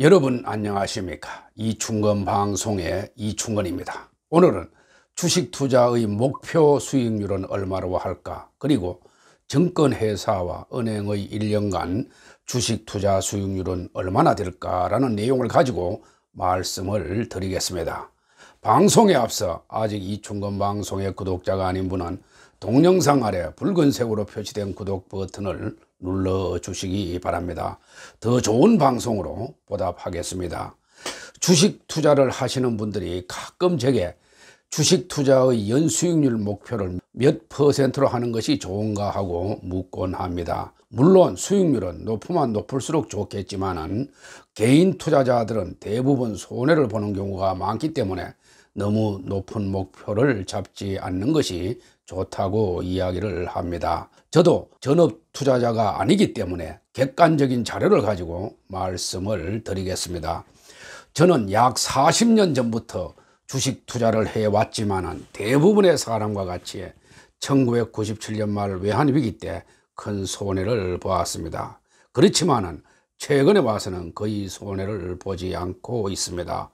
여러분 안녕하십니까? 이충건 방송의 이충건입니다. 오늘은 주식 투자의 목표 수익률은 얼마로 할까? 그리고 증권회사와 은행의 1년간 주식 투자 수익률은 얼마나 될까라는 내용을 가지고 말씀을 드리겠습니다. 방송에 앞서 아직 이충건 방송의 구독자가 아닌 분은 동영상 아래 붉은색으로 표시된 구독 버튼을 눌러주시기 바랍니다. 더 좋은 방송으로 보답하겠습니다. 주식 투자를 하시는 분들이 가끔 제게 주식 투자의 연수익률 목표를 몇 %로 하는 것이 좋은가 하고 묻곤 합니다. 물론 수익률은 높으면 높을수록 좋겠지만 개인 투자자들은 대부분 손해를 보는 경우가 많기 때문에 너무 높은 목표를 잡지 않는 것이 좋다고 이야기를 합니다. 저도 전업 투자자가 아니기 때문에 객관적인 자료를 가지고 말씀을 드리겠습니다. 저는 약 40년 전부터 주식 투자를 해왔지만 대부분의 사람과 같이 1997년 말 외환위기 때 큰 손해를 보았습니다. 그렇지만 최근에 와서는 거의 손해를 보지 않고 있습니다.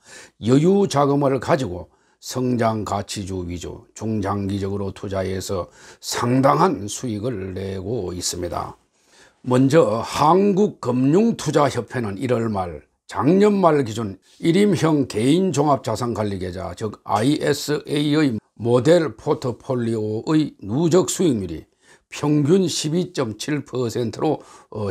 여유 자금을 가지고 성장 가치주 위주 중장기적으로 투자해서 상당한 수익을 내고 있습니다. 먼저 한국금융투자협회는 1월 말 작년 말 기준 1인형 개인종합자산관리계좌 즉 ISA의 모델 포트폴리오의 누적 수익률이 평균 12.7%로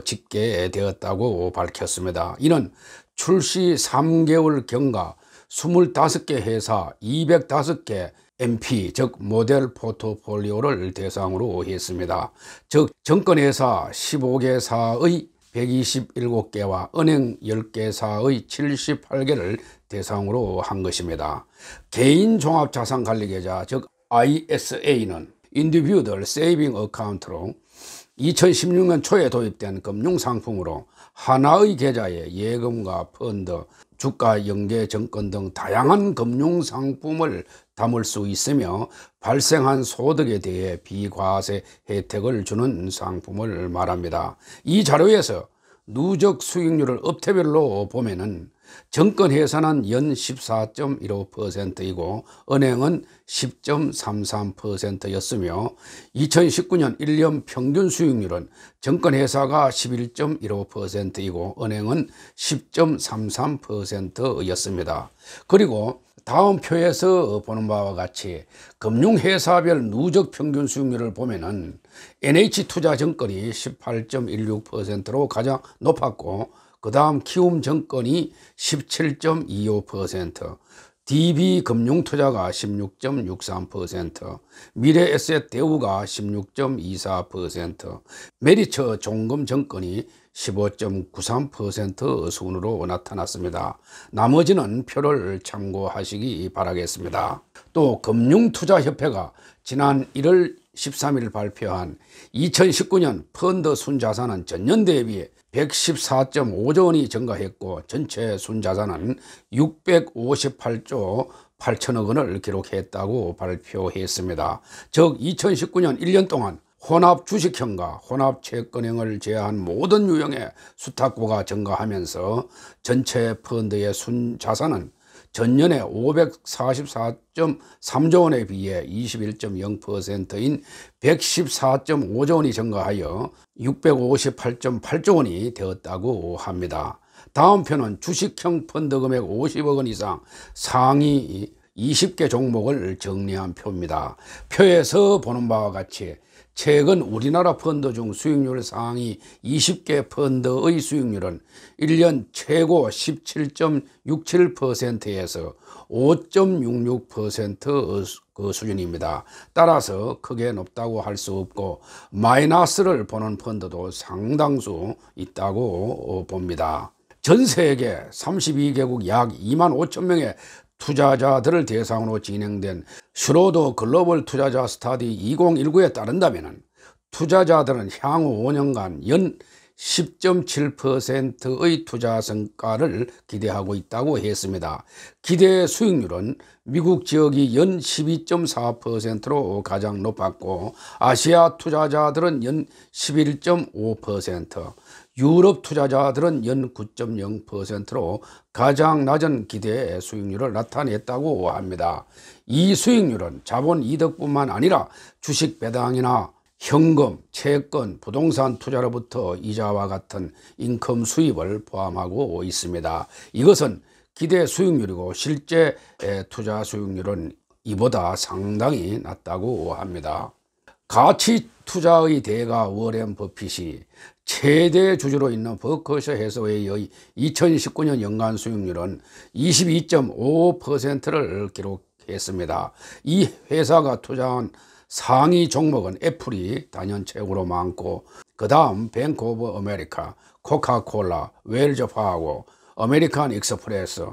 집계되었다고 밝혔습니다. 이는 출시 3개월 경과 25개 회사 205개 MP 즉 모델 포트폴리오를 대상으로 했습니다. 즉 증권회사 15개사의 127개와 은행 10개사의 78개를 대상으로 한 것입니다. 개인종합자산관리계좌 즉 ISA는 Individual Saving Account로 2016년 초에 도입된 금융상품으로 하나의 계좌에 예금과 펀드, 주가 연계 증권 등 다양한 금융상품을 담을 수 있으며 발생한 소득에 대해 비과세 혜택을 주는 상품을 말합니다. 이 자료에서 누적 수익률을 업태별로 보면은 증권회사는 연 14.15%이고 은행은 10.33%였으며 2019년 1년 평균 수익률은 증권회사가 11.15%이고 은행은 10.33%였습니다. 그리고 다음 표에서 보는 바와 같이 금융회사별 누적 평균 수익률을 보면은 NH투자증권이 18.16%로 가장 높았고 그 다음 키움증권이 17.25%, DB금융투자가 16.63%, 미래에셋대우가 16.24%, 메리처 종금증권이 15.93% 순으로 나타났습니다. 나머지는 표를 참고하시기 바라겠습니다. 또 금융투자협회가 지난 1월 13일 발표한 2019년 펀드 순자산은 전년 대비 114.5조 원이 증가했고 전체 순자산은 658조 8천억 원을 기록했다고 발표했습니다. 즉 2019년 1년 동안 혼합 주식형과 혼합 채권형을 제외한 모든 유형의 수탁고가 증가하면서 전체 펀드의 순자산은 전년에 544.3조 원에 비해 21.0%인 114.5조 원이 증가하여 658.8조 원이 되었다고 합니다. 다음 표는 주식형 펀드 금액 50억 원 이상 상위 20개 종목을 정리한 표입니다. 표에서 보는 바와 같이 최근 우리나라 펀드 중 수익률 상위 20개 펀드의 수익률은 1년 최고 17.67%에서 5.66% 그 수준입니다. 따라서 크게 높다고 할 수 없고 마이너스를 보는 펀드도 상당수 있다고 봅니다. 전 세계 32개국 약 2만 5천 명의 투자자들을 대상으로 진행된 슈로더 글로벌 투자자 스터디 2019에 따른다면 투자자들은 향후 5년간 연 10.7%의 투자 성과를 기대하고 있다고 했습니다. 기대 수익률은 미국 지역이 연 12.4%로 가장 높았고 아시아 투자자들은 연 11.5%, 유럽 투자자들은 연 9.0%로 가장 낮은 기대 수익률을 나타냈다고 합니다. 이 수익률은 자본 이득뿐만 아니라 주식 배당이나 현금, 채권, 부동산 투자로부터 이자와 같은 인컴 수입을 포함하고 있습니다. 이것은 기대 수익률이고 실제 투자 수익률은 이보다 상당히 낮다고 합니다. 가치 투자의 대가 워렌 버핏이 최대 주주로 있는 버커셔 해서웨이의 2019년 연간 수익률은 22.5%를 기록했습니다. 이 회사가 투자한 상위 종목은 애플이 단연 최고로 많고 그 다음 뱅크 오브 아메리카, 코카콜라, 웰즈파고, 아메리칸 익스프레스,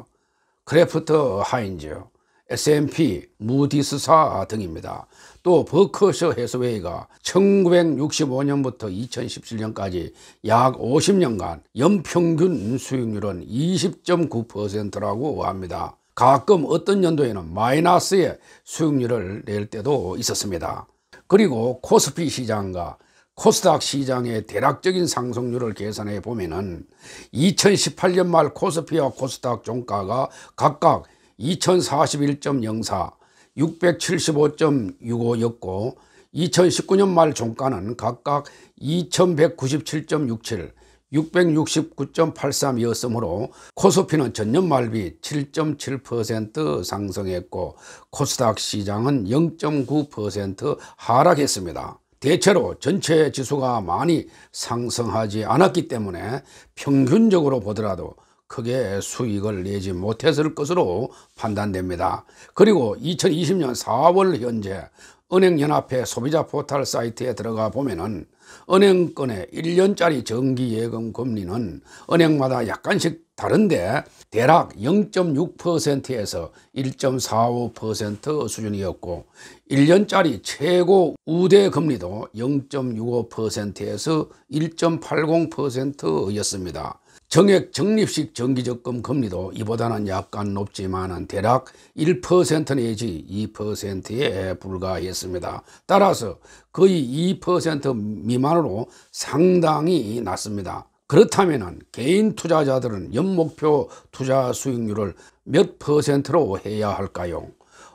크래프트 하인즈, S&P, 무디스사 등입니다. 또 버커셔 해서웨이가 1965년부터 2017년까지 약 50년간 연평균 수익률은 20.9%라고 합니다. 가끔 어떤 연도에는 마이너스의 수익률을 낼 때도 있었습니다. 그리고 코스피 시장과 코스닥 시장의 대략적인 상승률을 계산해 보면은 2018년 말 코스피와 코스닥 종가가 각각 2041.04, 675.65였고 2019년 말 종가는 각각 2197.67, 669.83이었으므로 코스피는 전년 말비 7.7% 상승했고 코스닥 시장은 0.9% 하락했습니다. 대체로 전체 지수가 많이 상승하지 않았기 때문에 평균적으로 보더라도 크게 수익을 내지 못했을 것으로 판단됩니다. 그리고 2020년 4월 현재 은행연합회 소비자 포털 사이트에 들어가 보면은 은행권의 1년짜리 정기예금 금리는 은행마다 약간씩 다른데 대략 0.6%에서 1.45% 수준이었고 1년짜리 최고 우대 금리도 0.65%에서 1.80%였습니다. 정액 적립식 정기적금 금리도 이보다는 약간 높지만 대략 1% 내지 2%에 불과했습니다. 따라서 거의 2% 미만으로 상당히 낮습니다. 그렇다면 개인 투자자들은 연목표 투자 수익률을 몇 %로 해야 할까요?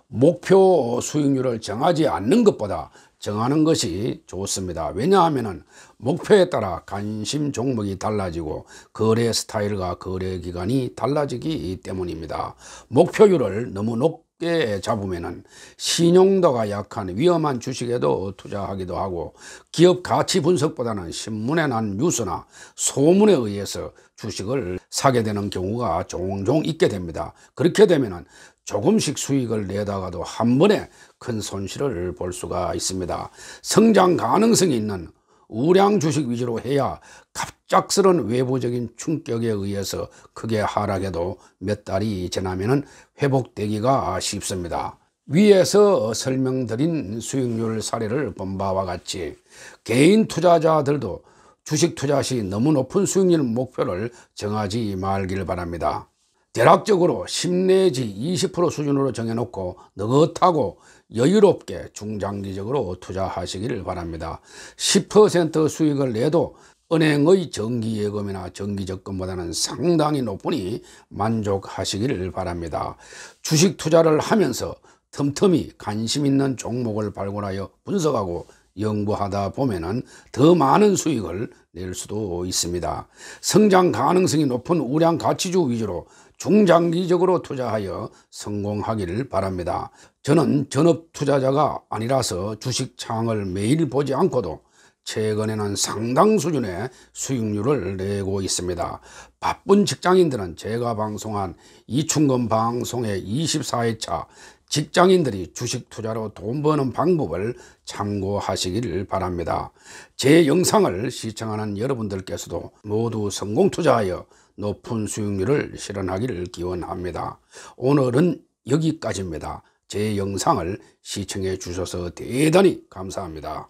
목표 수익률을 정하지 않는 것보다 정하는 것이 좋습니다. 왜냐하면 목표에 따라 관심 종목이 달라지고 거래 스타일과 거래 기간이 달라지기 때문입니다. 목표율을 너무 높게 잡으면 신용도가 약한 위험한 주식에도 투자하기도 하고 기업 가치 분석보다는 신문에 난 뉴스나 소문에 의해서 주식을 사게 되는 경우가 종종 있게 됩니다. 그렇게 되면 조금씩 수익을 내다가도 한 번에 큰 손실을 볼 수가 있습니다. 성장 가능성이 있는 우량 주식 위주로 해야 갑작스런 외부적인 충격에 의해서 크게 하락해도 몇 달이 지나면 회복되기가 쉽습니다. 위에서 설명드린 수익률 사례를 본 바와 같이 개인 투자자들도 주식 투자 시 너무 높은 수익률 목표를 정하지 말길 바랍니다. 대략적으로 10 내지 20% 수준으로 정해놓고 느긋하고 여유롭게 중장기적으로 투자하시기를 바랍니다. 10% 수익을 내도 은행의 정기예금이나 정기적금보다는 상당히 높으니 만족하시기를 바랍니다. 주식 투자를 하면서 틈틈이 관심 있는 종목을 발굴하여 분석하고 연구하다 보면은 더 많은 수익을 낼 수도 있습니다. 성장 가능성이 높은 우량 가치주 위주로 중장기적으로 투자하여 성공하기를 바랍니다. 저는 전업 투자자가 아니라서 주식 창을 매일 보지 않고도 최근에는 상당 수준의 수익률을 내고 있습니다. 바쁜 직장인들은 제가 방송한 이충건 방송의 24회차 직장인들이 주식 투자로 돈 버는 방법을 참고하시기를 바랍니다. 제 영상을 시청하는 여러분들께서도 모두 성공 투자하여 높은 수익률을 실현하기를 기원합니다. 오늘은 여기까지입니다. 제 영상을 시청해 주셔서 대단히 감사합니다.